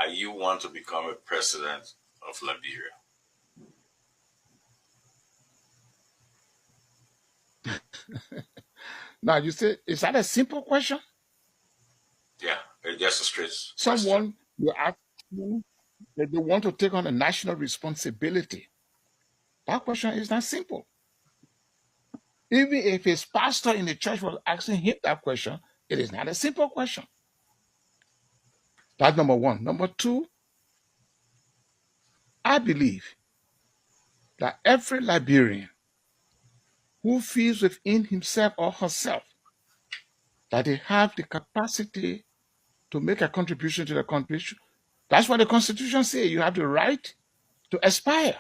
you want to become a president of Liberia? Now you say, is that a simple question? Yeah, just a straight question. Someone you ask that they want to take on a national responsibility. That question is not simple. Even if his pastor in the church was asking him that question, it is not a simple question. That's number one. Number two, I believe that every Liberian who feels within himself or herself that they have the capacity to make a contribution to the country, that's what the Constitution says. You have the right to aspire.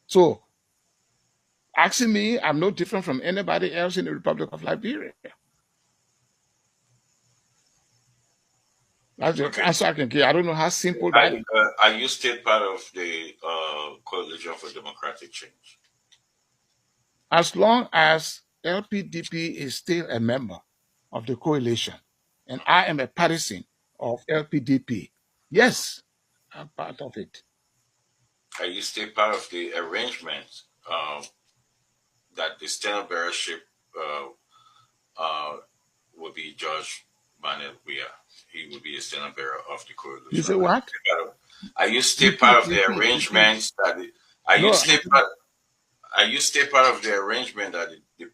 So, asking me, I'm no different from anybody else in the Republic of Liberia. That's the answer I can give. I don't know how simple that is. Are you still part of the Coalition for Democratic Change? As long as LPDP is still a member of the coalition, and I am a partisan of LPDP, yes, I'm part of it. Are you still part of the arrangement that the standard bearership will be George Manuel Weah? He will be a standard bearer of the coalition. You say what? Are you still part of the arrangements that? Are you still part of the arrangement that the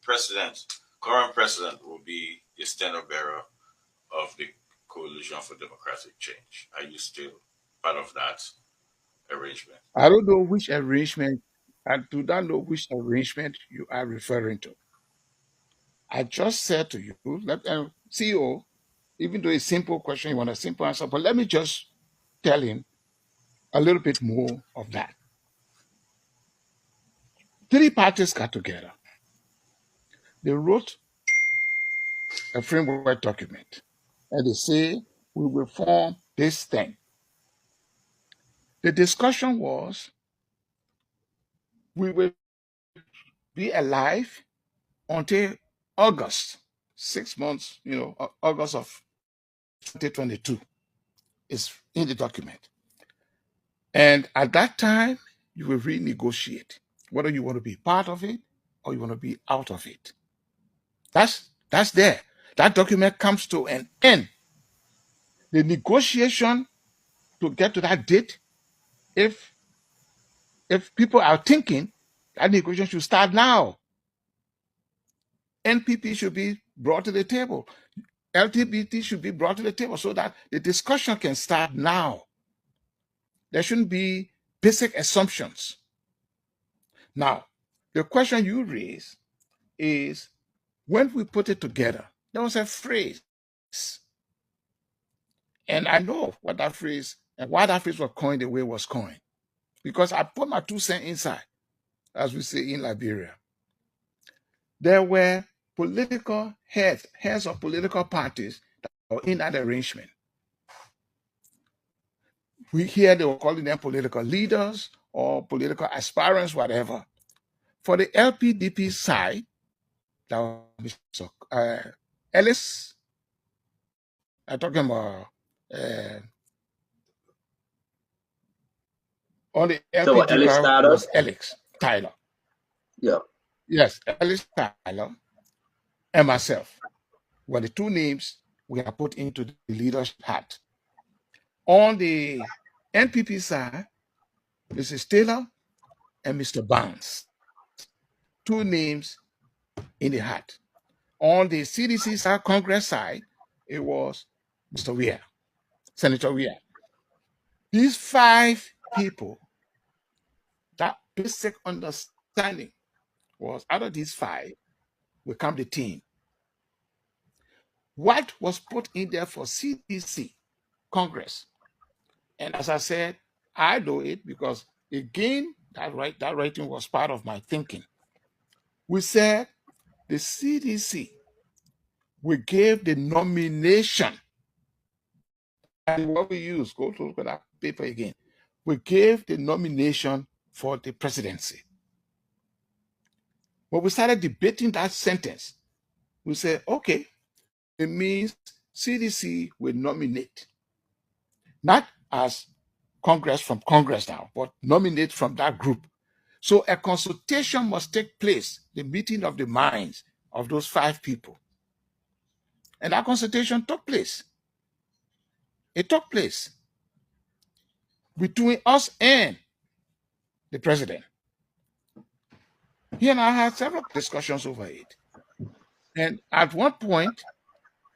current president, will be the standard bearer of the Coalition for Democratic Change? Are you still part of that arrangement? I don't know which arrangement. I do not know which arrangement you are referring to. I just said to you, CEO, even though it's a simple question, you want a simple answer, but let me just tell him a little bit more of that. 3 parties got together. They wrote a framework document, and they say, we will form this thing. The discussion was, we will be alive until August, 6 months, August of 2022 is in the document. And at that time, you will renegotiate whether you want to be part of it or you want to be out of it. That's there. That document comes to an end. The negotiation to get to that date, if people are thinking that negotiation should start now, NPP should be brought to the table. LGBT should be brought to the table so that the discussion can start now. There shouldn't be basic assumptions. Now, the question you raise is, when we put it together, there was a phrase. And I know what that phrase and why that phrase was coined the way it was coined. Because I put my 2 cents inside, as we say in Liberia. There were political heads of political parties that were in that arrangement. We hear they were calling them political leaders or political aspirants, whatever. For the LPDP side, that was Mr. Ellis, I'm talking about on the LPDP side was Alex Tyler. Yeah. Yes, Ellis Tyler and myself were the 2 names we have put into the leadership hat. On the NPP side, Mrs. Taylor and Mr. Barnes, 2 names in the hat. On the CDC side, Congress side, it was Mr. Weah, Senator Weah. These 5 people, that basic understanding was, out of these 5 will come the team. What was put in there for CDC, Congress, and as I said, I know it because, again, that writing was part of my thinking. We said the CDC, we gave the nomination, and what we use, go to look at that paper again. We gave the nomination for the presidency. When we started debating that sentence, we said, okay, it means CDC will nominate not as Congress from Congress now, but nominate from that group. So a consultation must take place, the meeting of the minds of those 5 people. And that consultation took place. It took place between us and the president. He and I had several discussions over it. And at one point,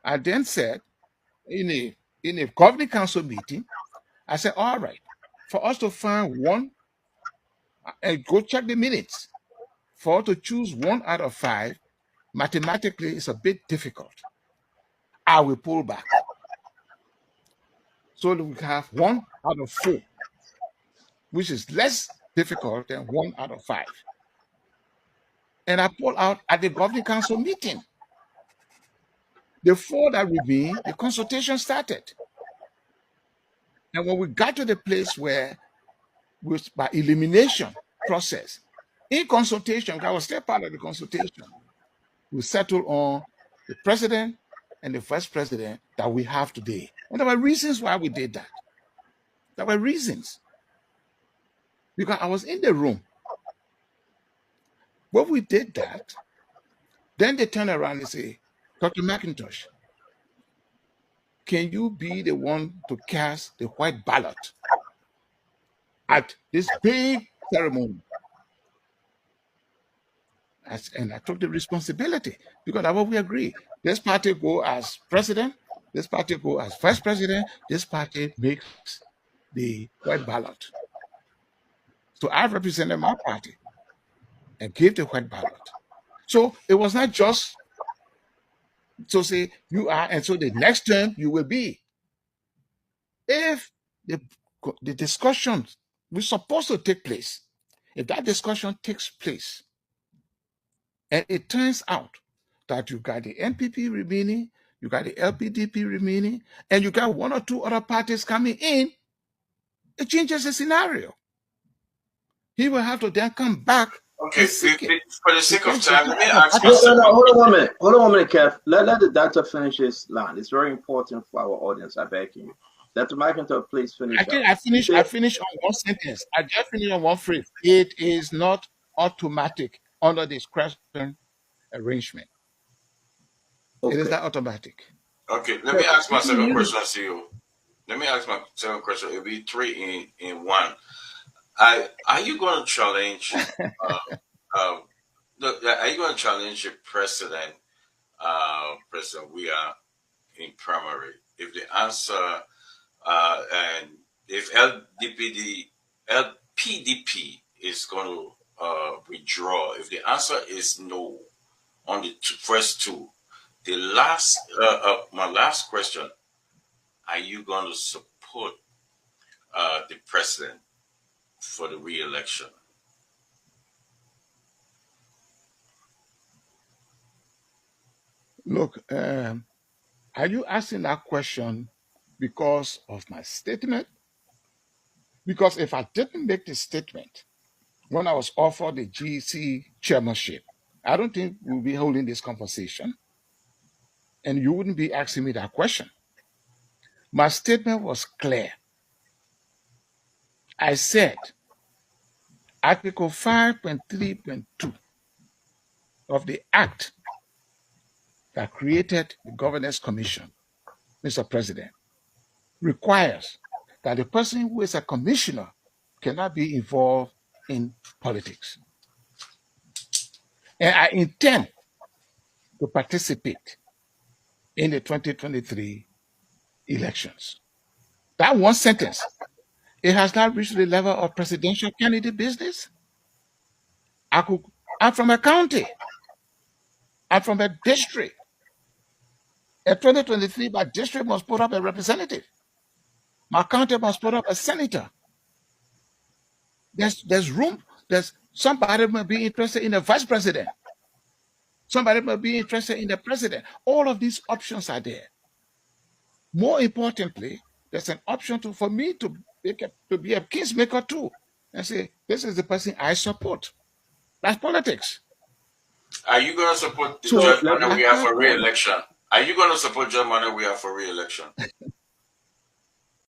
I then said in a governing council meeting, I said, all right, for us to find one and go check the minutes, for us to choose 1 out of 5, mathematically it's a bit difficult. I will pull back. So that we have 1 out of 4, which is less difficult than 1 out of 5. And I pulled out at the governing council meeting. The 4 that remained, the consultation started. And when we got to the place where, by elimination process, in consultation, I was still part of the consultation, we settled on the president and the vice president that we have today. And there were reasons why we did that. There were reasons. Because I was in the room. When we did that, then they turn around and say, Dr. McIntosh, can you be the one to cast the white ballot at this big ceremony? And I took the responsibility because that's what we agree. This party go as president, this party go as vice president, this party makes the white ballot. So I represented my party and gave the white ballot. So it was not just to say you are, and so the next term you will be. If the discussion was supposed to take place, if that discussion takes place, and it turns out that you got the NPP remaining, you got the LPDP remaining, and you got 1 or 2 other parties coming in, it changes the scenario. He will have to then come back. Okay, for the sake of time, let me ask hold on 1 minute. Hold on 1 minute, Kev. Let the doctor finish his line. It's very important for our audience. I beg you. Dr. McIntosh, please finish. I finished on 1 sentence. I just finished on 1 phrase. It is not automatic under the discretion arrangement. Okay. It is not automatic. Okay, let me ask my second question, CEO. Let me ask my second question. It'll be 3 in 1. Are you going to challenge? Are you going to challenge the president? President, we are in primary. If the answer, and if LPDP is going to withdraw, if the answer is no on the first 2, the last, my last question: are you going to support the president for the re-election? Look, are you asking that question because of my statement? Because if I didn't make the statement when I was offered the GC chairmanship, I don't think we'll be holding this conversation, and you wouldn't be asking me that question. My statement was clear. I said, Article 5.3.2 of the Act that created the Governance Commission, Mr. President, requires that the person who is a commissioner cannot be involved in politics. And I intend to participate in the 2023 elections. That 1 sentence, it has not reached the level of presidential candidate business. I'm from a county. I'm from a district. In 2023, my district must put up a representative. My county must put up a senator. There's room. There's somebody might be interested in the vice president. Somebody might be interested in the president. All of these options are there. More importantly, there's an option for me to be a peacemaker too, and say, this is the person I support. That's politics. Are you going to support John Manowiah for re-election? Are you going to support John Manowiah for re-election?